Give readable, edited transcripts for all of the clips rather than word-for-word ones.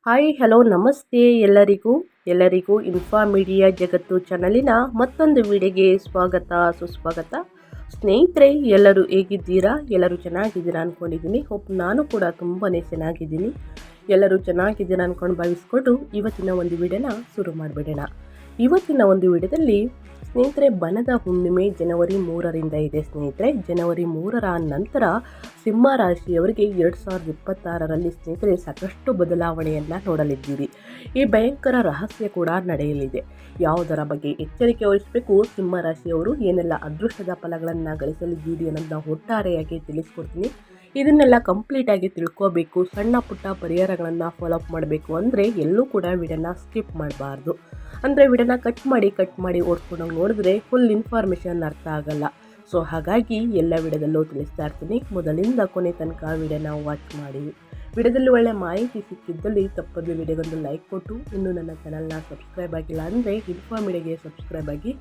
Hi hello ನಮಸ್ತೆ ಎಲ್ಲರಿಗೂ info media ಜಗತ್ತು ಚಾನಲಿನ ಮತ್ತೊಂದು ವಿಡಿಯೋಗೆ ಸ್ವಾಗತ ಸುಸ್ವಾಗತ. ಸ್ನೇಹಿತರೆ, ಎಲ್ಲರೂ ಹೇಗಿದ್ದೀರಾ? ಎಲ್ಲರೂ ಚೆನ್ನಾಗಿದ್ದೀರಾ ಅಂದ್ಕೊಂಡಿದ್ದೀನಿ. ನಾನು ಕೂಡ ತುಂಬಾ ಚೆನ್ನಾಗಿದ್ದೀನಿ. ಎಲ್ಲರೂ ಚೆನ್ನಾಗಿದ್ದೀರಾ ಅಂದ್ಕೊಂಡು ಭಾವಿಸ್ಕೊಂಡು ಇವತ್ತಿನ ಒಂದು ವಿಡಿಯೋನ ಶುರು ಮಾಡಿಬಿಡೋಣ. ಇವತ್ತಿನ ಒಂದು ವಿಡಿಯೋದಲ್ಲಿ ಸ್ನೇಹಿತರೆ, ಬನದ ಹುಣ್ಣಿಮೆ ಜನವರಿ 3ರಿಂದ ಇದೆ. ಸ್ನೇಹಿತರೆ, ಜನವರಿ 3ರ ನಂತರ ಸಿಂಹ ರಾಶಿಯವರಿಗೆ 2026ರಲ್ಲಿ ಸ್ನೇಹಿತರೆ ಸಾಕಷ್ಟು ಬದಲಾವಣೆಯನ್ನು ನೋಡಲಿದ್ದೀರಿ. ಈ ಭಯಂಕರ ರಹಸ್ಯ ಕೂಡ ನಡೆಯಲಿದೆ. ಯಾವುದರ ಬಗ್ಗೆ ಎಚ್ಚರಿಕೆ ವಹಿಸಬೇಕು, ಸಿಂಹ ರಾಶಿಯವರು ಏನೆಲ್ಲ ಅದೃಷ್ಟದ ಫಲಗಳನ್ನು ಗಳಿಸಲಿದ್ದೀರಿ ಅನ್ನೋದನ್ನ ಒಟ್ಟಾರೆಯಾಗಿ ತಿಳಿಸ್ಕೊಡ್ತೀನಿ. ಇದನ್ನೆಲ್ಲ ಕಂಪ್ಲೀಟಾಗಿ ತಿಳ್ಕೋಬೇಕು, ಸಣ್ಣ ಪುಟ್ಟ ಪರಿಹಾರಗಳನ್ನು ಫಾಲೋಅಪ್ ಮಾಡಬೇಕು ಅಂದರೆ ಎಲ್ಲೂ ಕೂಡ ವಿಡಿಯೋನ ಸ್ಕಿಪ್ ಮಾಡಬಾರ್ದು. ಅಂದರೆ ವಿಡಿಯೋನ ಕಟ್ ಮಾಡಿ ಓಡಿಸ್ಕೊಂಡೋಗಿ ನೋಡಿದ್ರೆ ಫುಲ್ ಇನ್ಫಾರ್ಮೇಷನ್ ಅರ್ಥ ಆಗಲ್ಲ. ಸೊ ಹಾಗಾಗಿ ಎಲ್ಲ ವಿಡಿಯೋದಲ್ಲೂ ತಿಳಿಸ್ತಾ ಇರ್ತೀನಿ. ಮೊದಲಿಂದ ಕೊನೆ ತನಕ ವಿಡಿಯೋನ ವಾಚ್ ಮಾಡಿ. ವಿಡಿಯೋದಲ್ಲಿ ಒಳ್ಳೆ ಮಾಹಿತಿ ಸಿಕ್ಕಿದ್ದಲ್ಲಿ ತಪ್ಪದು ವಿಡಿಯೋಗೊಂದು ಲೈಕ್ ಕೊಟ್ಟು, ಇನ್ನೂ ನನ್ನ ಚಾನಲ್ನ ಸಬ್ಸ್ಕ್ರೈಬ್ ಆಗಿಲ್ಲ ಅಂದರೆ ಇನ್ಫಾ ಮೀಡಿಯಾಗೆ ಸಬ್ಸ್ಕ್ರೈಬ್ ಆಗಿ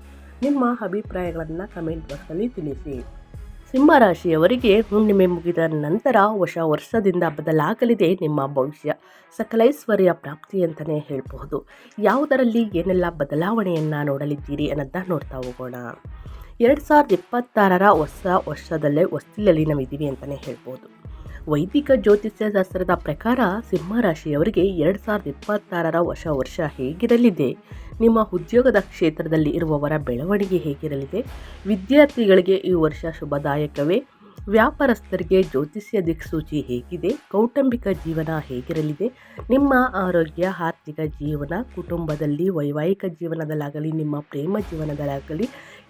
ನಿಮ್ಮ ಅಭಿಪ್ರಾಯಗಳನ್ನು ಕಮೆಂಟ್ ಬಾಕ್ಸಲ್ಲಿ ತಿಳಿಸಿ. ಸಿಂಹ ರಾಶಿಯವರಿಗೆ ಹುಣ್ಣಿಮೆ ಮುಗಿದ ನಂತರ ಹೊಸ ವರ್ಷದಿಂದ ಬದಲಾಗಲಿದೆ ನಿಮ್ಮ ಭವಿಷ್ಯ. ಸಕಲೈಶ್ವರ್ಯ ಪ್ರಾಪ್ತಿ ಅಂತಲೇ ಹೇಳಬಹುದು. ಯಾವುದರಲ್ಲಿ ಏನೆಲ್ಲ ಬದಲಾವಣೆಯನ್ನು ನೋಡಲಿದ್ದೀರಿ ಅನ್ನೋದನ್ನ ನೋಡ್ತಾ ಹೋಗೋಣ. 2026ರ ಹೊಸ ವರ್ಷದಲ್ಲೇ ಹೊಸ್ತಿಲಲ್ಲಿ ನಾವಿದ್ದೀವಿ ಅಂತಲೇ ಹೇಳ್ಬೋದು. ವೈದಿಕ ಜ್ಯೋತಿಷ್ಯ ಶಾಸ್ತ್ರದ ಪ್ರಕಾರ ಸಿಂಹ ರಾಶಿಯವರಿಗೆ 2026ರ ಹೊಸ ವರ್ಷ ಹೇಗಿರಲಿದೆ? ನಿಮ್ಮ ಉದ್ಯೋಗದ ಕ್ಷೇತ್ರದಲ್ಲಿ ಇರುವವರ ಬೆಳವಣಿಗೆ ಹೇಗಿರಲಿದೆ? ವಿದ್ಯಾರ್ಥಿಗಳಿಗೆ ಈ ವರ್ಷ ಶುಭದಾಯಕವೇ? ವ್ಯಾಪಾರಸ್ಥರಿಗೆ ಜ್ಯೋತಿಷ್ಯ ದಿಕ್ಸೂಚಿ ಹೇಗಿದೆ? ಕೌಟುಂಬಿಕ ಜೀವನ ಹೇಗಿರಲಿದೆ? ನಿಮ್ಮ ಆರೋಗ್ಯ, ಆರ್ಥಿಕ ಜೀವನ, ಕುಟುಂಬದಲ್ಲಿ, ವೈವಾಹಿಕ ಜೀವನದಲ್ಲಾಗಲಿ, ನಿಮ್ಮ ಪ್ರೇಮ ಜೀವನದಲ್ಲಾಗಲಿ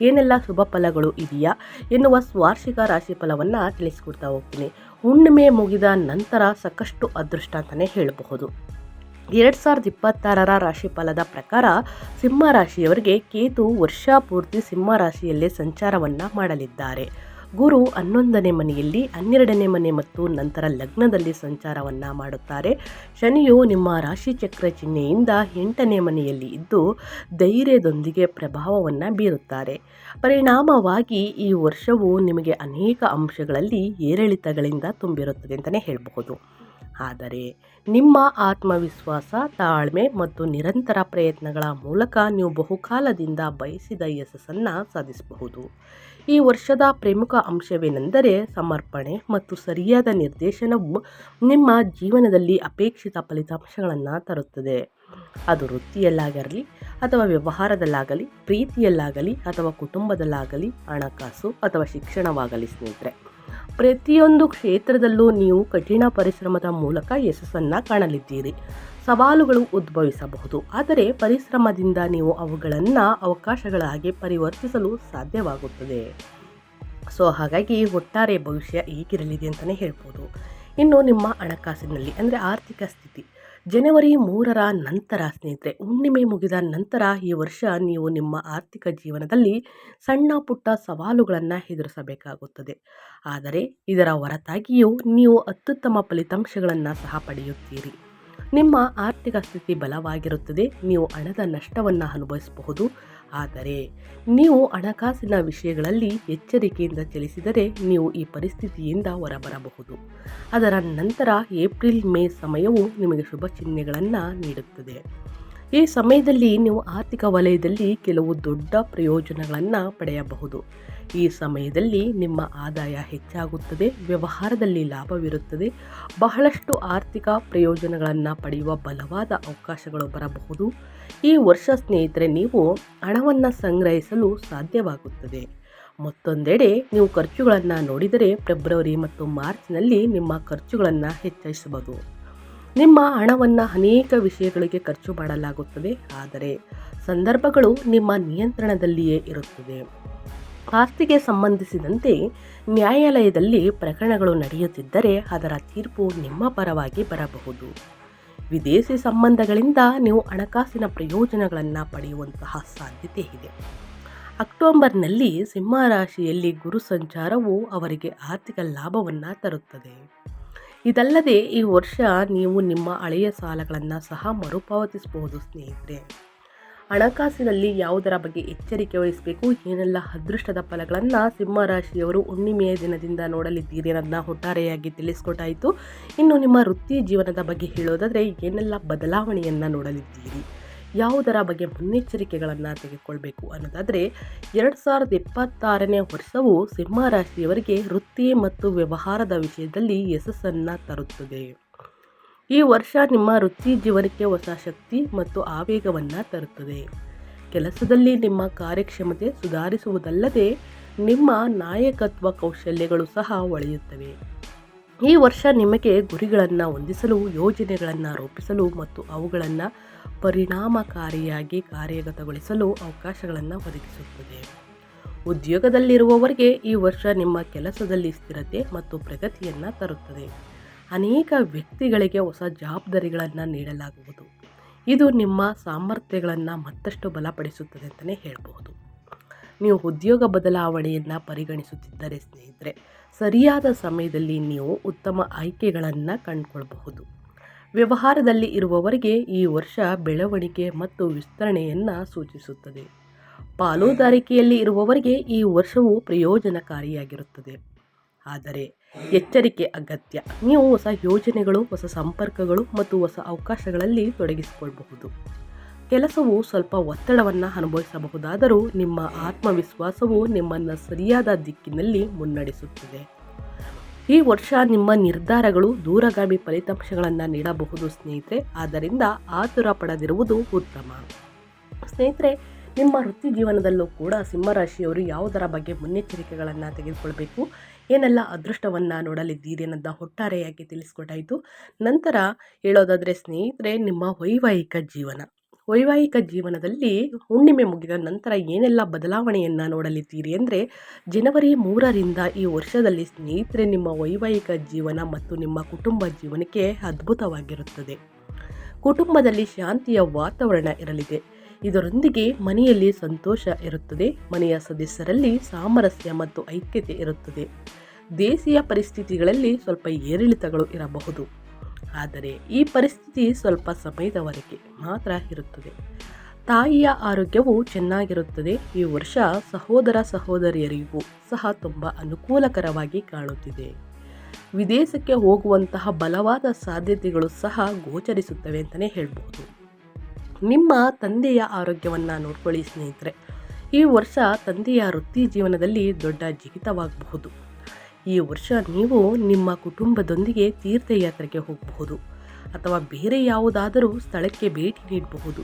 ಏನೆಲ್ಲ ಶುಭ ಫಲಗಳು ಇದೆಯಾ ಎನ್ನುವ ವಾರ್ಷಿಕ ರಾಶಿ ಫಲವನ್ನು ತಿಳಿಸ್ಕೊಡ್ತಾ ಹೋಗ್ತೀನಿ. ಹುಣ್ಣಿಮೆ ಮುಗಿದ ನಂತರ ಸಾಕಷ್ಟು ಅದೃಷ್ಟ ಅಂತಲೇ ಹೇಳಬಹುದು. 2026ರ ರಾಶಿ ಫಲದ ಪ್ರಕಾರ ಸಿಂಹ ರಾಶಿಯವರಿಗೆ ಕೇತು ವರ್ಷ ಪೂರ್ತಿ ಸಿಂಹ ರಾಶಿಯಲ್ಲೇ ಸಂಚಾರವನ್ನು ಮಾಡಲಿದ್ದಾರೆ. ಗುರು 11ನೇ ಮನೆಯಲ್ಲಿ, 12ನೇ ಮನೆ ಮತ್ತು ನಂತರ ಲಗ್ನದಲ್ಲಿ ಸಂಚಾರವನ್ನು ಮಾಡುತ್ತಾರೆ. ಶನಿಯು ನಿಮ್ಮ ರಾಶಿ ಚಕ್ರ ಚಿಹ್ನೆಯಿಂದ 8ನೇ ಮನೆಯಲ್ಲಿ ಇದ್ದು ಧೈರ್ಯದೊಂದಿಗೆ ಪ್ರಭಾವವನ್ನು ಬೀರುತ್ತಾರೆ. ಪರಿಣಾಮವಾಗಿ ಈ ವರ್ಷವು ನಿಮಗೆ ಅನೇಕ ಅಂಶಗಳಲ್ಲಿ ಏರಿಳಿತಗಳಿಂದ ತುಂಬಿರುತ್ತದೆ ಅಂತಲೇ ಹೇಳಬಹುದು. ಆದರೆ ನಿಮ್ಮ ಆತ್ಮವಿಶ್ವಾಸ, ತಾಳ್ಮೆ ಮತ್ತು ನಿರಂತರ ಪ್ರಯತ್ನಗಳ ಮೂಲಕ ನೀವು ಬಹುಕಾಲದಿಂದ ಬಯಸಿದ ಯಶಸ್ಸನ್ನು ಸಾಧಿಸಬಹುದು. ಈ ವರ್ಷದ ಪ್ರಮುಖ ಅಂಶವೇನೆಂದರೆ ಸಮರ್ಪಣೆ ಮತ್ತು ಸರಿಯಾದ ನಿರ್ದೇಶನವು ನಿಮ್ಮ ಜೀವನದಲ್ಲಿ ಅಪೇಕ್ಷಿತ ಫಲಿತಾಂಶಗಳನ್ನು ತರುತ್ತದೆ. ಅದು ವೃತ್ತಿಯಲ್ಲಾಗಲಿ ಅಥವಾ ವ್ಯವಹಾರದಲ್ಲಾಗಲಿ, ಪ್ರೀತಿಯಲ್ಲಾಗಲಿ ಅಥವಾ ಕುಟುಂಬದಲ್ಲಾಗಲಿ, ಹಣಕಾಸು ಅಥವಾ ಶಿಕ್ಷಣವಾಗಲಿ. ಸ್ನೇಹಿತರೆ, ಪ್ರತಿಯೊಂದು ಕ್ಷೇತ್ರದಲ್ಲೂ ನೀವು ಕಠಿಣ ಪರಿಶ್ರಮದ ಮೂಲಕ ಯಶಸ್ಸನ್ನು ಕಾಣಲಿದ್ದೀರಿ. ಸವಾಲುಗಳು ಉದ್ಭವಿಸಬಹುದು, ಆದರೆ ಪರಿಶ್ರಮದಿಂದ ನೀವು ಅವುಗಳನ್ನು ಅವಕಾಶಗಳಾಗಿ ಪರಿವರ್ತಿಸಲು ಸಾಧ್ಯವಾಗುತ್ತದೆ. ಸೊ ಹಾಗಾಗಿ ಒಟ್ಟಾರೆ ಭವಿಷ್ಯ ಹೀಗಿರಲಿದೆ ಅಂತಲೇ ಹೇಳ್ಬೋದು. ಇನ್ನು ನಿಮ್ಮ ಹಣಕಾಸಿನಲ್ಲಿ ಅಂದರೆ ಆರ್ಥಿಕ ಸ್ಥಿತಿ, ಜನವರಿ 3ರ ನಂತರ ಸ್ನೇಹಿತರೆ, ಹುಣ್ಣಿಮೆ ಮುಗಿದ ನಂತರ ಈ ವರ್ಷ ನೀವು ನಿಮ್ಮ ಆರ್ಥಿಕ ಜೀವನದಲ್ಲಿ ಸಣ್ಣ ಪುಟ್ಟ ಸವಾಲುಗಳನ್ನು ಎದುರಿಸಬೇಕಾಗುತ್ತದೆ. ಆದರೆ ಇದರ ಹೊರತಾಗಿಯೂ ನೀವು ಅತ್ಯುತ್ತಮ ಫಲಿತಾಂಶಗಳನ್ನು ಸಹ ಪಡೆಯುತ್ತೀರಿ. ನಿಮ್ಮ ಆರ್ಥಿಕ ಸ್ಥಿತಿ ಬಲವಾಗಿರುತ್ತದೆ. ನೀವು ಹಣದ ನಷ್ಟವನ್ನು ಅನುಭವಿಸಬಹುದು, ಆದರೆ ನೀವು ಹಣಕಾಸಿನ ವಿಷಯಗಳಲ್ಲಿ ಎಚ್ಚರಿಕೆಯಿಂದ ಚಲಿಸಿದರೆ ನೀವು ಈ ಪರಿಸ್ಥಿತಿಯಿಂದ ಹೊರಬರಬಹುದು. ಅದರ ನಂತರ ಏಪ್ರಿಲ್ ಮೇ ಸಮಯವು ನಿಮಗೆ ಶುಭ ಚಿಹ್ನೆಗಳನ್ನು ನೀಡುತ್ತದೆ. ಈ ಸಮಯದಲ್ಲಿ ನೀವು ಆರ್ಥಿಕ ವಲಯದಲ್ಲಿ ಕೆಲವು ದೊಡ್ಡ ಪ್ರಯೋಜನಗಳನ್ನು ಪಡೆಯಬಹುದು. ಈ ಸಮಯದಲ್ಲಿ ನಿಮ್ಮ ಆದಾಯ ಹೆಚ್ಚಾಗುತ್ತದೆ, ವ್ಯವಹಾರದಲ್ಲಿ ಲಾಭವಿರುತ್ತದೆ, ಬಹಳಷ್ಟು ಆರ್ಥಿಕ ಪ್ರಯೋಜನಗಳನ್ನು ಪಡೆಯುವ ಬಲವಾದ ಅವಕಾಶಗಳು ಬರಬಹುದು. ಈ ವರ್ಷ ಸ್ನೇಹಿತರೆ, ನೀವು ಹಣವನ್ನು ಸಂಗ್ರಹಿಸಲು ಸಾಧ್ಯವಾಗುತ್ತದೆ. ಮತ್ತೊಂದೆಡೆ ನೀವು ಖರ್ಚುಗಳನ್ನು ನೋಡಿದರೆ ಫೆಬ್ರವರಿ ಮತ್ತು ಮಾರ್ಚ್ನಲ್ಲಿ ನಿಮ್ಮ ಖರ್ಚುಗಳನ್ನು ಹೆಚ್ಚಿಸಬಹುದು. ನಿಮ್ಮ ಹಣವನ್ನು ಅನೇಕ ವಿಷಯಗಳಿಗೆ ಖರ್ಚು ಮಾಡಲಾಗುತ್ತದೆ, ಆದರೆ ಸಂದರ್ಭಗಳು ನಿಮ್ಮ ನಿಯಂತ್ರಣದಲ್ಲಿಯೇ ಇರುತ್ತದೆ. ಆಸ್ತಿಗೆ ಸಂಬಂಧಿಸಿದಂತೆ ನ್ಯಾಯಾಲಯದಲ್ಲಿ ಪ್ರಕರಣಗಳು ನಡೆಯುತ್ತಿದ್ದರೆ ಅದರ ತೀರ್ಪು ನಿಮ್ಮ ಪರವಾಗಿ ಬರಬಹುದು. ವಿದೇಶಿ ಸಂಬಂಧಗಳಿಂದ ನೀವು ಹಣಕಾಸಿನ ಪ್ರಯೋಜನಗಳನ್ನು ಪಡೆಯುವಂತಹ ಸಾಧ್ಯತೆ ಇದೆ. ಅಕ್ಟೋಬರ್ನಲ್ಲಿ ಸಿಂಹ ರಾಶಿಯಲ್ಲಿ ಗುರು ಸಂಚಾರವು ಅವರಿಗೆ ಆರ್ಥಿಕ ಲಾಭವನ್ನು ತರುತ್ತದೆ. ಇದಲ್ಲದೆ ಈ ವರ್ಷ ನೀವು ನಿಮ್ಮ ಹಳೆಯ ಸಾಲಗಳನ್ನು ಸಹ ಮರುಪಾವತಿಸಬಹುದು ಸ್ನೇಹಿತರೆ. ಹಣಕಾಸಿನಲ್ಲಿ ಯಾವುದರ ಬಗ್ಗೆ ಎಚ್ಚರಿಕೆ ವಹಿಸಬೇಕು, ಏನೆಲ್ಲ ಅದೃಷ್ಟದ ಫಲಗಳನ್ನು ಸಿಂಹರಾಶಿಯವರು ಹುಣ್ಣಿಮೆಯ ದಿನದಿಂದ ನೋಡಲಿದ್ದೀರಿ ಅನ್ನೋದನ್ನ ಒಟ್ಟಾರೆಯಾಗಿ ತಿಳಿಸ್ಕೊಟ್ಟಾಯಿತು. ಇನ್ನು ನಿಮ್ಮ ವೃತ್ತಿ ಜೀವನದ ಬಗ್ಗೆ ಹೇಳೋದಾದರೆ ಏನೆಲ್ಲ ಬದಲಾವಣೆಯನ್ನು ನೋಡಲಿದ್ದೀರಿ, ಯಾವುದರ ಬಗ್ಗೆ ಮುನ್ನೆಚ್ಚರಿಕೆಗಳನ್ನು ತೆಗೆದುಕೊಳ್ಬೇಕು ಅನ್ನೋದಾದರೆ 2026ನೇ ವರ್ಷವು ಸಿಂಹರಾಶಿಯವರಿಗೆ ವೃತ್ತಿ ಮತ್ತು ವ್ಯವಹಾರದ ವಿಷಯದಲ್ಲಿ ಯಶಸ್ಸನ್ನು ತರುತ್ತದೆ. ಈ ವರ್ಷ ನಿಮ್ಮ ವೃತ್ತಿ ಜೀವನಕ್ಕೆ ಹೊಸ ಶಕ್ತಿ ಮತ್ತು ಆವೇಗವನ್ನು ತರುತ್ತದೆ. ಕೆಲಸದಲ್ಲಿ ನಿಮ್ಮ ಕಾರ್ಯಕ್ಷಮತೆ ಸುಧಾರಿಸುವುದಲ್ಲದೆ ನಿಮ್ಮ ನಾಯಕತ್ವ ಕೌಶಲ್ಯಗಳು ಸಹ ಒಳೆಯುತ್ತವೆ. ಈ ವರ್ಷ ನಿಮಗೆ ಗುರಿಗಳನ್ನು ಹೊಂದಿಸಲು, ಯೋಜನೆಗಳನ್ನು ರೂಪಿಸಲು ಮತ್ತು ಅವುಗಳನ್ನು ಪರಿಣಾಮಕಾರಿಯಾಗಿ ಕಾರ್ಯಗತಗೊಳಿಸಲು ಅವಕಾಶಗಳನ್ನು ಒದಗಿಸುತ್ತದೆ. ಉದ್ಯೋಗದಲ್ಲಿರುವವರಿಗೆ ಈ ವರ್ಷ ನಿಮ್ಮ ಕೆಲಸದಲ್ಲಿ ಸ್ಥಿರತೆ ಮತ್ತು ಪ್ರಗತಿಯನ್ನು ತರುತ್ತದೆ. ಅನೇಕ ವ್ಯಕ್ತಿಗಳಿಗೆ ಹೊಸ ಜವಾಬ್ದಾರಿಗಳನ್ನು ನೀಡಲಾಗುವುದು. ಇದು ನಿಮ್ಮ ಸಾಮರ್ಥ್ಯಗಳನ್ನು ಮತ್ತಷ್ಟು ಬಲಪಡಿಸುತ್ತದೆ ಅಂತಲೇ ಹೇಳಬಹುದು. ನೀವು ಉದ್ಯೋಗ ಬದಲಾವಣೆಯನ್ನು ಪರಿಗಣಿಸುತ್ತಿದ್ದರೆ ಸ್ನೇಹಿತರೆ, ಸರಿಯಾದ ಸಮಯದಲ್ಲಿ ನೀವು ಉತ್ತಮ ಆಯ್ಕೆಗಳನ್ನು ಕಂಡುಕೊಳ್ಳಬಹುದು. ವ್ಯವಹಾರದಲ್ಲಿ ಇರುವವರಿಗೆ ಈ ವರ್ಷ ಬೆಳವಣಿಗೆ ಮತ್ತು ವಿಸ್ತರಣೆಯನ್ನು ಸೂಚಿಸುತ್ತದೆ. ಪಾಲುದಾರಿಕೆಯಲ್ಲಿ ಇರುವವರಿಗೆ ಈ ವರ್ಷವು ಪ್ರಯೋಜನಕಾರಿಯಾಗಿರುತ್ತದೆ. ಆದರೆ ಎಚ್ಚರಿಕೆ ಅಗತ್ಯ. ನೀವು ಹೊಸ ಯೋಜನೆಗಳು, ಹೊಸ ಸಂಪರ್ಕಗಳು ಮತ್ತು ಹೊಸ ಅವಕಾಶಗಳಲ್ಲಿ ತೊಡಗಿಸಿಕೊಳ್ಳಬಹುದು. ಕೆಲಸವು ಸ್ವಲ್ಪ ಒತ್ತಡವನ್ನು ಅನುಭವಿಸಬಹುದಾದರೂ ನಿಮ್ಮ ಆತ್ಮವಿಶ್ವಾಸವು ನಿಮ್ಮನ್ನು ಸರಿಯಾದ ದಿಕ್ಕಿನಲ್ಲಿ ಮುನ್ನಡೆಸುತ್ತದೆ. ಈ ವರ್ಷ ನಿಮ್ಮ ನಿರ್ಧಾರಗಳು ದೂರಗಾಮಿ ಫಲಿತಾಂಶಗಳನ್ನು ನೀಡಬಹುದು ಸ್ನೇಹಿತರೆ, ಆದ್ದರಿಂದ ಆತುರ ಪಡದಿರುವುದು ಉತ್ತಮ. ಸ್ನೇಹಿತರೆ, ನಿಮ್ಮ ವೃತ್ತಿ ಜೀವನದಲ್ಲೂ ಕೂಡ ಸಿಂಹರಾಶಿಯವರು ಯಾವುದರ ಬಗ್ಗೆ ಮುನ್ನೆಚ್ಚರಿಕೆಗಳನ್ನು ತೆಗೆದುಕೊಳ್ಬೇಕು, ಏನೆಲ್ಲ ಅದೃಷ್ಟವನ್ನು ನೋಡಲಿದ್ದೀರಿ ಅನ್ನೋದನ್ನ ಒಟ್ಟಾರೆಯಾಗಿ ತಿಳಿಸ್ಕೊಟ್ಟಾಯಿತು. ನಂತರ ಹೇಳೋದಾದರೆ ಸ್ನೇಹಿತರೆ, ನಿಮ್ಮ ವೈವಾಹಿಕ ಜೀವನದಲ್ಲಿ ಹುಣ್ಣಿಮೆ ಮುಗಿದ ನಂತರ ಏನೆಲ್ಲ ಬದಲಾವಣೆಯನ್ನು ನೋಡಲಿದ್ದೀರಿ ಅಂದರೆ, ಜನವರಿ 3ರಿಂದ ಈ ವರ್ಷದಲ್ಲಿ ಸ್ನೇಹಿತರೆ ನಿಮ್ಮ ವೈವಾಹಿಕ ಜೀವನ ಮತ್ತು ನಿಮ್ಮ ಕುಟುಂಬ ಜೀವನಕ್ಕೆ ಅದ್ಭುತವಾಗಿರುತ್ತದೆ. ಕುಟುಂಬದಲ್ಲಿ ಶಾಂತಿಯ ವಾತಾವರಣ ಇರಲಿದೆ. ಇದರೊಂದಿಗೆ ಮನೆಯಲ್ಲಿ ಸಂತೋಷ ಇರುತ್ತದೆ. ಮನೆಯ ಸದಸ್ಯರಲ್ಲಿ ಸಾಮರಸ್ಯ ಮತ್ತು ಐಕ್ಯತೆ ಇರುತ್ತದೆ. ದೇಶೀಯ ಪರಿಸ್ಥಿತಿಗಳಲ್ಲಿ ಸ್ವಲ್ಪ ಏರಿಳಿತಗಳು ಇರಬಹುದು, ಆದರೆ ಈ ಪರಿಸ್ಥಿತಿ ಸ್ವಲ್ಪ ಸಮಯದವರೆಗೆ ಮಾತ್ರ ಇರುತ್ತದೆ. ತಾಯಿಯ ಆರೋಗ್ಯವು ಚೆನ್ನಾಗಿರುತ್ತದೆ. ಈ ವರ್ಷ ಸಹೋದರ ಸಹೋದರಿಯರಿಗೂ ಸಹ ತುಂಬ ಅನುಕೂಲಕರವಾಗಿ ಕಾಣುತ್ತಿದೆ. ವಿದೇಶಕ್ಕೆ ಹೋಗುವಂತಹ ಬಲವಾದ ಸಾಧ್ಯತೆಗಳು ಸಹ ಗೋಚರಿಸುತ್ತವೆ ಅಂತಲೇ ಹೇಳ್ಬೋದು. ನಿಮ್ಮ ತಂದೆಯ ಆರೋಗ್ಯವನ್ನು ನೋಡ್ಕೊಳ್ಳಿ ಸ್ನೇಹಿತರೆ. ಈ ವರ್ಷ ತಂದೆಯ ವೃತ್ತಿ ಜೀವನದಲ್ಲಿ ದೊಡ್ಡ ಜಿಗಿತವಾಗಬಹುದು. ಈ ವರ್ಷ ನೀವು ನಿಮ್ಮ ಕುಟುಂಬದೊಂದಿಗೆ ತೀರ್ಥಯಾತ್ರೆಗೆ ಹೋಗಬಹುದು ಅಥವಾ ಬೇರೆ ಯಾವುದಾದರೂ ಸ್ಥಳಕ್ಕೆ ಭೇಟಿ ನೀಡಬಹುದು.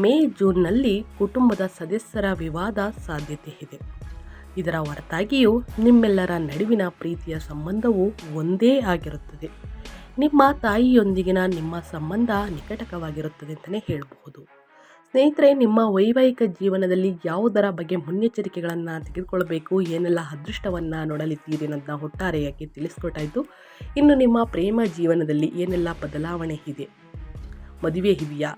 ಮೇ ಜೂನ್ನಲ್ಲಿ ಕುಟುಂಬದ ಸದಸ್ಯರ ವಿವಾದ ಸಾಧ್ಯತೆ ಇದೆ. ಇದರ ಹೊರತಾಗಿಯೂ ನಿಮ್ಮೆಲ್ಲರ ನಡುವಿನ ಪ್ರೀತಿಯ ಸಂಬಂಧವು ಒಂದೇ ಆಗಿರುತ್ತದೆ. ನಿಮ್ಮ ತಾಯಿಯೊಂದಿಗಿನ ನಿಮ್ಮ ಸಂಬಂಧ ನಿಕಟವಾಗಿರುತ್ತದೆ ಅಂತಲೇ ಹೇಳಬಹುದು. ಸ್ನೇಹಿತರೆ, ನಿಮ್ಮ ವೈವಾಹಿಕ ಜೀವನದಲ್ಲಿ ಯಾವುದರ ಬಗ್ಗೆ ಮುನ್ನೆಚ್ಚರಿಕೆಗಳನ್ನು ತೆಗೆದುಕೊಳ್ಬೇಕು, ಏನೆಲ್ಲ ಅದೃಷ್ಟವನ್ನು ನೋಡಲಿದ್ದೀರಿ ಅನ್ನೋದನ್ನ ಒಟ್ಟಾರೆಯಾಗಿ ತಿಳಿಸ್ಕೊಟ್ಟಾಯಿತು. ಇನ್ನು ನಿಮ್ಮ ಪ್ರೇಮ ಜೀವನದಲ್ಲಿ ಏನೆಲ್ಲ ಬದಲಾವಣೆ ಇದೆ, ಮದುವೆ ಇದೆಯಾ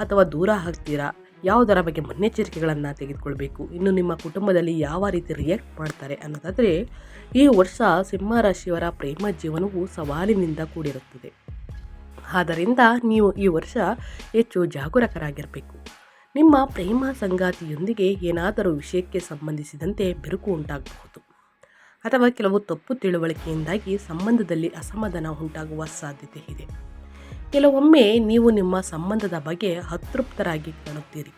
ಅಥವಾ ದೂರ ಆಗ್ತೀರಾ, ಯಾವುದರ ಬಗ್ಗೆ ಮುನ್ನೆಚ್ಚರಿಕೆಗಳನ್ನು ತೆಗೆದುಕೊಳ್ಬೇಕು, ಇನ್ನು ನಿಮ್ಮ ಕುಟುಂಬದಲ್ಲಿ ಯಾವ ರೀತಿ ರಿಯಾಕ್ಟ್ ಮಾಡ್ತಾರೆ ಅನ್ನೋದಾದರೆ, ಈ ವರ್ಷ ಸಿಂಹರಾಶಿಯವರ ಪ್ರೇಮ ಜೀವನವು ಸವಾಲಿನಿಂದ ಕೂಡಿರುತ್ತದೆ. ಆದ್ದರಿಂದ ನೀವು ಈ ವರ್ಷ ಹೆಚ್ಚು ಜಾಗರೂಕರಾಗಿರಬೇಕು. ನಿಮ್ಮ ಪ್ರೇಮ ಸಂಗಾತಿಯೊಂದಿಗೆ ಏನಾದರೂ ವಿಷಯಕ್ಕೆ ಸಂಬಂಧಿಸಿದಂತೆ ಬಿರುಕು ಉಂಟಾಗಬಹುದು ಅಥವಾ ಕೆಲವು ತಪ್ಪು ತಿಳುವಳಿಕೆಯಿಂದಾಗಿ ಸಂಬಂಧದಲ್ಲಿ ಅಸಮಾಧಾನ ಉಂಟಾಗುವ ಸಾಧ್ಯತೆ ಇದೆ. ಕೆಲವೊಮ್ಮೆ ನೀವು ನಿಮ್ಮ ಸಂಬಂಧದ ಬಗ್ಗೆ ಅತೃಪ್ತರಾಗಿ ಕಾಣುತ್ತೀರಿ.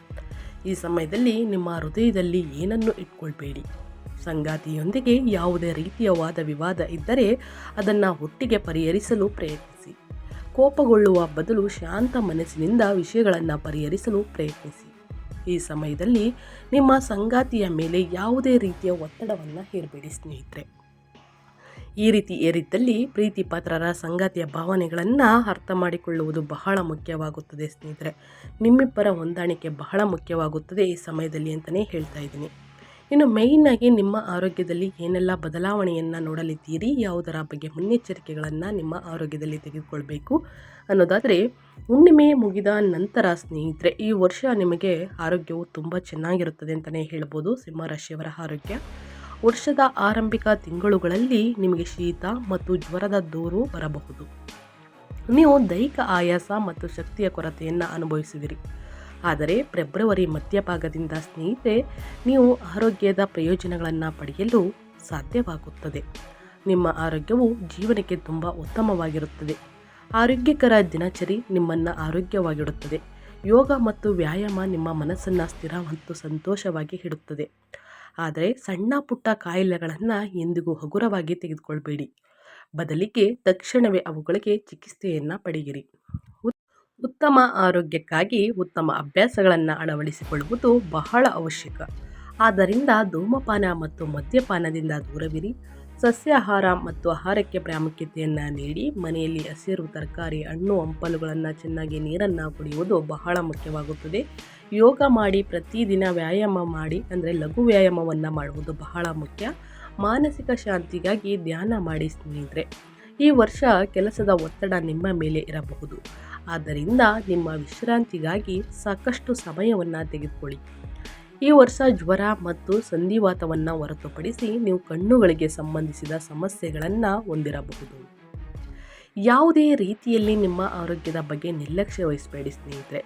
ಈ ಸಮಯದಲ್ಲಿ ನಿಮ್ಮ ಹೃದಯದಲ್ಲಿ ಏನನ್ನು ಇಟ್ಕೊಳ್ಬೇಡಿ. ಸಂಗಾತಿಯೊಂದಿಗೆ ಯಾವುದೇ ರೀತಿಯ ವಾದ ವಿವಾದ ಇದ್ದರೆ ಅದನ್ನು ಒಟ್ಟಿಗೆ ಪರಿಹರಿಸಲು ಪ್ರಯತ್ನಿಸಿ. ಕೋಪಗೊಳ್ಳುವ ಬದಲು ಶಾಂತ ಮನಸ್ಸಿನಿಂದ ವಿಷಯಗಳನ್ನು ಪರಿಹರಿಸಲು ಪ್ರಯತ್ನಿಸಿ. ಈ ಸಮಯದಲ್ಲಿ ನಿಮ್ಮ ಸಂಗಾತಿಯ ಮೇಲೆ ಯಾವುದೇ ರೀತಿಯ ಒತ್ತಡವನ್ನು ಹೇರಬೇಡಿ ಸ್ನೇಹಿತರೆ. ಈ ರೀತಿ ಏರಿದ್ದಲ್ಲಿ ಪ್ರೀತಿ ಪಾತ್ರರ ಸಂಗಾತಿಯ ಭಾವನೆಗಳನ್ನು ಅರ್ಥ ಮಾಡಿಕೊಳ್ಳುವುದು ಬಹಳ ಮುಖ್ಯವಾಗುತ್ತದೆ ಸ್ನೇಹಿತರೆ. ನಿಮ್ಮಿಬ್ಬರ ಹೊಂದಾಣಿಕೆ ಬಹಳ ಮುಖ್ಯವಾಗುತ್ತದೆ ಈ ಸಮಯದಲ್ಲಿ ಅಂತಲೇ ಹೇಳ್ತಾ ಇದ್ದೀನಿ. ಇನ್ನು ಮೇಯ್ನಾಗಿ ನಿಮ್ಮ ಆರೋಗ್ಯದಲ್ಲಿ ಏನೆಲ್ಲ ಬದಲಾವಣೆಯನ್ನು ನೋಡಲಿದ್ದೀರಿ, ಯಾವುದರ ಬಗ್ಗೆ ಮುನ್ನೆಚ್ಚರಿಕೆಗಳನ್ನು ನಿಮ್ಮ ಆರೋಗ್ಯದಲ್ಲಿ ತೆಗೆದುಕೊಳ್ಬೇಕು ಅನ್ನೋದಾದರೆ, ಹುಣ್ಣಿಮೆ ಮುಗಿದ ನಂತರ ಸ್ನೇಹಿತರೆ ಈ ವರ್ಷ ನಿಮಗೆ ಆರೋಗ್ಯವು ತುಂಬ ಚೆನ್ನಾಗಿರುತ್ತದೆ ಅಂತಲೇ ಹೇಳ್ಬೋದು. ಸಿಂಹರಾಶಿಯವರ ಆರೋಗ್ಯ ವರ್ಷದ ಆರಂಭಿಕ ತಿಂಗಳುಗಳಲ್ಲಿ ನಿಮಗೆ ಶೀತ ಮತ್ತು ಜ್ವರದ ದೂರು ಬರಬಹುದು. ನೀವು ದೈಹಿಕ ಆಯಾಸ ಮತ್ತು ಶಕ್ತಿಯ ಕೊರತೆಯನ್ನು ಅನುಭವಿಸುವಿರಿ. ಆದರೆ ಫೆಬ್ರವರಿ ಮಧ್ಯಭಾಗದಿಂದ ಸ್ನೇಹಿತರೆ ನೀವು ಆರೋಗ್ಯದ ಪ್ರಯೋಜನಗಳನ್ನು ಪಡೆಯಲು ಸಾಧ್ಯವಾಗುತ್ತದೆ. ನಿಮ್ಮ ಆರೋಗ್ಯವು ಜೀವನಕ್ಕೆ ತುಂಬ ಉತ್ತಮವಾಗಿರುತ್ತದೆ. ಆರೋಗ್ಯಕರ ದಿನಚರಿ ನಿಮ್ಮನ್ನು ಆರೋಗ್ಯವಾಗಿಡುತ್ತದೆ. ಯೋಗ ಮತ್ತು ವ್ಯಾಯಾಮ ನಿಮ್ಮ ಮನಸ್ಸನ್ನು ಸ್ಥಿರ ಮತ್ತು ಸಂತೋಷವಾಗಿ ಇಡುತ್ತದೆ. ಆದರೆ ಸಣ್ಣ ಪುಟ್ಟ ಕಾಯಿಲೆಗಳನ್ನು ಎಂದಿಗೂ ಹಗುರವಾಗಿ ತೆಗೆದುಕೊಳ್ಬೇಡಿ. ಬದಲಿಗೆ ತಕ್ಷಣವೇ ಅವುಗಳಿಗೆ ಚಿಕಿತ್ಸೆಯನ್ನು ಪಡೆಯಿರಿ. ಉತ್ತಮ ಆರೋಗ್ಯಕ್ಕಾಗಿ ಉತ್ತಮ ಅಭ್ಯಾಸಗಳನ್ನು ಅಳವಡಿಸಿಕೊಳ್ಳುವುದು ಬಹಳ ಅವಶ್ಯಕ. ಆದ್ದರಿಂದ ಧೂಮಪಾನ ಮತ್ತು ಮದ್ಯಪಾನದಿಂದ ದೂರವಿರಿ. ಸಸ್ಯಾಹಾರ ಮತ್ತು ಆಹಾರಕ್ಕೆ ಪ್ರಾಮುಖ್ಯತೆಯನ್ನು ನೀಡಿ. ಮನೆಯಲ್ಲಿ ಹಸಿರು ತರಕಾರಿ, ಹಣ್ಣು ಹಂಪಲುಗಳನ್ನು ಚೆನ್ನಾಗಿ ನೀರನ್ನು ಕುಡಿಯುವುದು ಬಹಳ ಮುಖ್ಯವಾಗುತ್ತದೆ. ಯೋಗ ಮಾಡಿ, ಪ್ರತಿದಿನ ವ್ಯಾಯಾಮ ಮಾಡಿ, ಅಂದರೆ ಲಘು ವ್ಯಾಯಾಮವನ್ನು ಮಾಡುವುದು ಬಹಳ ಮುಖ್ಯ. ಮಾನಸಿಕ ಶಾಂತಿಗಾಗಿ ಧ್ಯಾನ ಮಾಡಿ ಸ್ನೇಹಿತರೆ. ಈ ವರ್ಷ ಕೆಲಸದ ಒತ್ತಡ ನಿಮ್ಮ ಮೇಲೆ ಇರಬಹುದು. ಆದ್ದರಿಂದ ನಿಮ್ಮ ವಿಶ್ರಾಂತಿಗಾಗಿ ಸಾಕಷ್ಟು ಸಮಯವನ್ನು ತೆಗೆದುಕೊಳ್ಳಿ. ಈ ವರ್ಷ ಜ್ವರ ಮತ್ತು ಸಂಧಿವಾತವನ್ನು ಹೊರತುಪಡಿಸಿ ನೀವು ಕಣ್ಣುಗಳಿಗೆ ಸಂಬಂಧಿಸಿದ ಸಮಸ್ಯೆಗಳನ್ನು ಹೊಂದಿರಬಹುದು. ಯಾವುದೇ ರೀತಿಯಲ್ಲಿ ನಿಮ್ಮ ಆರೋಗ್ಯದ ಬಗ್ಗೆ ನಿರ್ಲಕ್ಷ್ಯ ವಹಿಸಬೇಡಿ ಸ್ನೇಹಿತರೆ.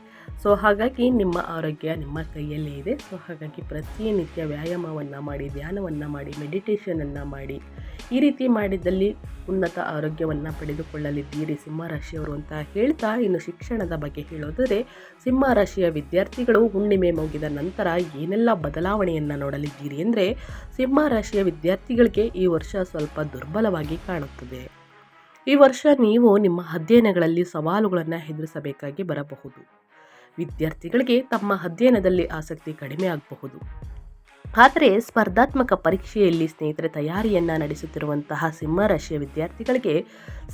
ಹಾಗಾಗಿ ನಿಮ್ಮ ಆರೋಗ್ಯ ನಿಮ್ಮ ಕೈಯಲ್ಲೇ ಇದೆ. ಹಾಗಾಗಿ ಪ್ರತಿನಿತ್ಯ ವ್ಯಾಯಾಮವನ್ನು ಮಾಡಿ, ಧ್ಯಾನವನ್ನು ಮಾಡಿ, ಮೆಡಿಟೇಷನನ್ನು ಮಾಡಿ. ಈ ರೀತಿ ಮಾಡಿದಲ್ಲಿ ಉನ್ನತ ಆರೋಗ್ಯವನ್ನು ಪಡೆದುಕೊಳ್ಳಲಿದ್ದೀರಿ ಸಿಂಹರಾಶಿಯವರು ಅಂತ ಹೇಳ್ತಾ, ಇನ್ನು ಶಿಕ್ಷಣದ ಬಗ್ಗೆ ಹೇಳೋದಾದರೆ ಸಿಂಹರಾಶಿಯ ವಿದ್ಯಾರ್ಥಿಗಳು ಹುಣ್ಣಿಮೆ ಮುಗಿದ ನಂತರ ಏನೆಲ್ಲ ಬದಲಾವಣೆಯನ್ನು ನೋಡಲಿದ್ದೀರಿ ಅಂದರೆ, ಸಿಂಹರಾಶಿಯ ವಿದ್ಯಾರ್ಥಿಗಳಿಗೆ ಈ ವರ್ಷ ಸ್ವಲ್ಪ ದುರ್ಬಲವಾಗಿ ಕಾಣುತ್ತದೆ. ಈ ವರ್ಷ ನೀವು ನಿಮ್ಮ ಅಧ್ಯಯನಗಳಲ್ಲಿ ಸವಾಲುಗಳನ್ನು ಎದುರಿಸಬೇಕಾಗಿ ಬರಬಹುದು. ವಿದ್ಯಾರ್ಥಿಗಳಿಗೆ ತಮ್ಮ ಅಧ್ಯಯನದಲ್ಲಿ ಆಸಕ್ತಿ ಕಡಿಮೆ ಆಗಬಹುದು. ಆದರೆ ಸ್ಪರ್ಧಾತ್ಮಕ ಪರೀಕ್ಷೆಯಲ್ಲಿ ಸ್ನೇಹಿತರೆ ತಯಾರಿಯನ್ನು ನಡೆಸುತ್ತಿರುವಂತಹ ಸಿಂಹರಾಶಿಯ ವಿದ್ಯಾರ್ಥಿಗಳಿಗೆ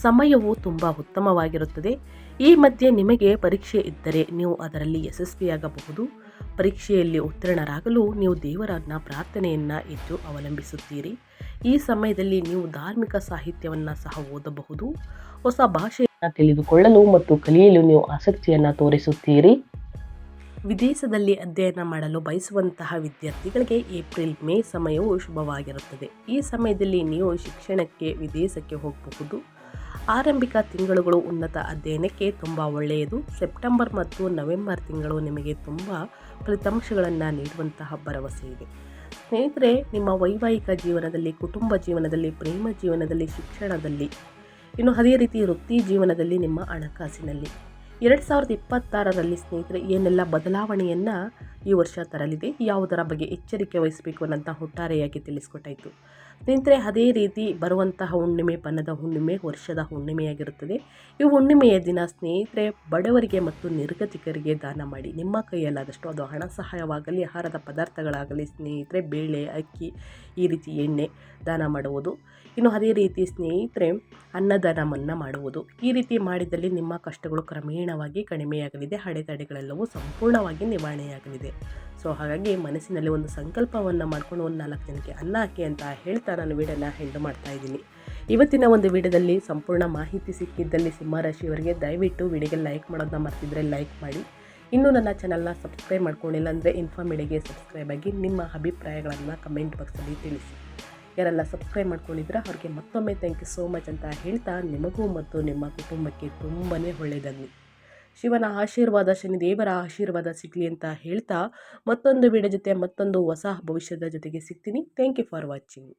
ಸಮಯವು ತುಂಬ ಉತ್ತಮವಾಗಿರುತ್ತದೆ. ಈ ಮಧ್ಯೆ ನಿಮಗೆ ಪರೀಕ್ಷೆ ಇದ್ದರೆ ನೀವು ಅದರಲ್ಲಿ ಯಶಸ್ವಿಯಾಗಬಹುದು. ಪರೀಕ್ಷೆಯಲ್ಲಿ ಉತ್ತೀರ್ಣರಾಗಲು ನೀವು ದೇವರನ್ನ ಪ್ರಾರ್ಥನೆಯನ್ನು ಹೆಚ್ಚು ಅವಲಂಬಿಸುತ್ತೀರಿ. ಈ ಸಮಯದಲ್ಲಿ ನೀವು ಧಾರ್ಮಿಕ ಸಾಹಿತ್ಯವನ್ನು ಸಹ ಓದಬಹುದು. ಹೊಸ ಭಾಷೆಯನ್ನು ತಿಳಿದುಕೊಳ್ಳಲು ಮತ್ತು ಕಲಿಯಲು ನೀವು ಆಸಕ್ತಿಯನ್ನು ತೋರಿಸುತ್ತೀರಿ. ವಿದೇಶದಲ್ಲಿ ಅಧ್ಯಯನ ಮಾಡಲು ಬಯಸುವಂತಹ ವಿದ್ಯಾರ್ಥಿಗಳಿಗೆ ಏಪ್ರಿಲ್ ಮೇ ಸಮಯವು ಶುಭವಾಗಿರುತ್ತದೆ. ಈ ಸಮಯದಲ್ಲಿ ನೀವು ಶಿಕ್ಷಣಕ್ಕೆ ವಿದೇಶಕ್ಕೆ ಹೋಗಬಹುದು. ಆರಂಭಿಕ ತಿಂಗಳುಗಳು ಉನ್ನತ ಅಧ್ಯಯನಕ್ಕೆ ತುಂಬ ಒಳ್ಳೆಯದು. ಸೆಪ್ಟೆಂಬರ್ ಮತ್ತು ನವೆಂಬರ್ ತಿಂಗಳು ನಿಮಗೆ ತುಂಬ ಫಲಿತಾಂಶಗಳನ್ನು ನೀಡುವಂತಹ ಭರವಸೆ ಇದೆ. ಸ್ನೇಹಿತರೆ, ನಿಮ್ಮ ವೈವಾಹಿಕ ಜೀವನದಲ್ಲಿ, ಕುಟುಂಬ ಜೀವನದಲ್ಲಿ, ಪ್ರೇಮ ಜೀವನದಲ್ಲಿ, ಶಿಕ್ಷಣದಲ್ಲಿ, ಇನ್ನು ಅದೇ ರೀತಿ ವೃತ್ತಿ ಜೀವನದಲ್ಲಿ, ನಿಮ್ಮ ಹಣಕಾಸಿನಲ್ಲಿ 2026ರಲ್ಲಿ ಸ್ನೇಹಿತರೆ ಏನೆಲ್ಲ ಬದಲಾವಣೆಯನ್ನು ಈ ವರ್ಷ ತರಲಿದೆ, ಯಾವುದರ ಬಗ್ಗೆ ಎಚ್ಚರಿಕೆ ವಹಿಸಬೇಕು ಅನ್ನೋಂಥ ಒಟ್ಟಾರೆಯಾಗಿ ತಿಳಿಸ್ಕೊಟ್ಟಾಯಿತು. ಸ್ನೇಹಿತರೆ, ಅದೇ ರೀತಿ ಬರುವಂತಹ ಹುಣ್ಣಿಮೆ ಬಣ್ಣದ ಹುಣ್ಣಿಮೆ ವರ್ಷದ ಹುಣ್ಣಿಮೆಯಾಗಿರುತ್ತದೆ. ಈ ಹುಣ್ಣಿಮೆಯ ದಿನ ಸ್ನೇಹಿತರೆ ಬಡವರಿಗೆ ಮತ್ತು ನಿರ್ಗತಿಕರಿಗೆ ದಾನ ಮಾಡಿ. ನಿಮ್ಮ ಕೈಯಲ್ಲಾದಷ್ಟು, ಅದು ಹಣ ಸಹಾಯವಾಗಲಿ, ಆಹಾರದ ಪದಾರ್ಥಗಳಾಗಲಿ, ಸ್ನೇಹಿತರೆ ಬೇಳೆ, ಅಕ್ಕಿ, ಈ ರೀತಿ ಎಣ್ಣೆ ದಾನ ಮಾಡುವುದು. ಇನ್ನು ಅದೇ ರೀತಿ ಸ್ನೇಹಿತರೆ ಅನ್ನದಾನವನ್ನು ಮಾಡುವುದು. ಈ ರೀತಿ ಮಾಡಿದಲ್ಲಿ ನಿಮ್ಮ ಕಷ್ಟಗಳು ಕ್ರಮೇಣವಾಗಿ ಕಡಿಮೆಯಾಗಲಿದೆ. ಅಡೆತಡೆಗಳೆಲ್ಲವೂ ಸಂಪೂರ್ಣವಾಗಿ ನಿವಾರಣೆಯಾಗಲಿದೆ. ಹಾಗಾಗಿ ಮನಸ್ಸಿನಲ್ಲಿ ಒಂದು ಸಂಕಲ್ಪವನ್ನು ಮಾಡಿಕೊಂಡು ಒಂದು 4 ಜನಕ್ಕೆ ಅನ್ನ ಹಾಕಿ ಅಂತ ಹೇಳ್ತಾ ನಾನು ವಿಡಿಯೋನ ಎಂಡ್ ಮಾಡ್ತಾ ಇದ್ದೀನಿ. ಇವತ್ತಿನ ಒಂದು ವಿಡಿಯೋದಲ್ಲಿ ಸಂಪೂರ್ಣ ಮಾಹಿತಿ ಸಿಕ್ಕಿದ್ದಲ್ಲಿ ಸಿಂಹರಾಶಿಯವರಿಗೆ ದಯವಿಟ್ಟು ವಿಡಿಯೋಗೆ ಲೈಕ್ ಮಾಡೋದನ್ನ ಮರ್ತಿದ್ರೆ ಲೈಕ್ ಮಾಡಿ. ಇನ್ನೂ ನನ್ನ ಚಾನಲ್ನ ಸಬ್ಸ್ಕ್ರೈಬ್ ಮಾಡ್ಕೊಂಡಿಲ್ಲ ಅಂದರೆ ಇನ್ಫಾರ್ಮಿಡಿಗೆ ಸಬ್ಸ್ಕ್ರೈಬ್ ಆಗಿ ನಿಮ್ಮ ಅಭಿಪ್ರಾಯಗಳನ್ನು ಕಮೆಂಟ್ ಬಾಕ್ಸಲ್ಲಿ ತಿಳಿಸಿ. ಯಾರೆಲ್ಲ ಸಬ್ಸ್ಕ್ರೈಬ್ ಮಾಡ್ಕೊಂಡಿದ್ರೆ ಅವ್ರಿಗೆ ಮತ್ತೊಮ್ಮೆ ಥ್ಯಾಂಕ್ ಯು ಸೋ ಮಚ್ ಅಂತ ಹೇಳ್ತಾ, ನಿಮಗೂ ಮತ್ತು ನಿಮ್ಮ ಕುಟುಂಬಕ್ಕೆ ತುಂಬಾ ಒಳ್ಳೆಯದಾಗಲಿ. ಶಿವನ ಆಶೀರ್ವಾದ, ಶನಿದೇವರ ಆಶೀರ್ವಾದ ಸಿಗಲಿ ಅಂತ ಹೇಳ್ತಾ, ಮತ್ತೊಂದು ವಿಡಿಯೋ ಜೊತೆ ಮತ್ತೊಂದು ಹೊಸ ಭವಿಷ್ಯದ ಜೊತೆಗೆ ಸಿಗ್ತೀನಿ. Thank you for watching.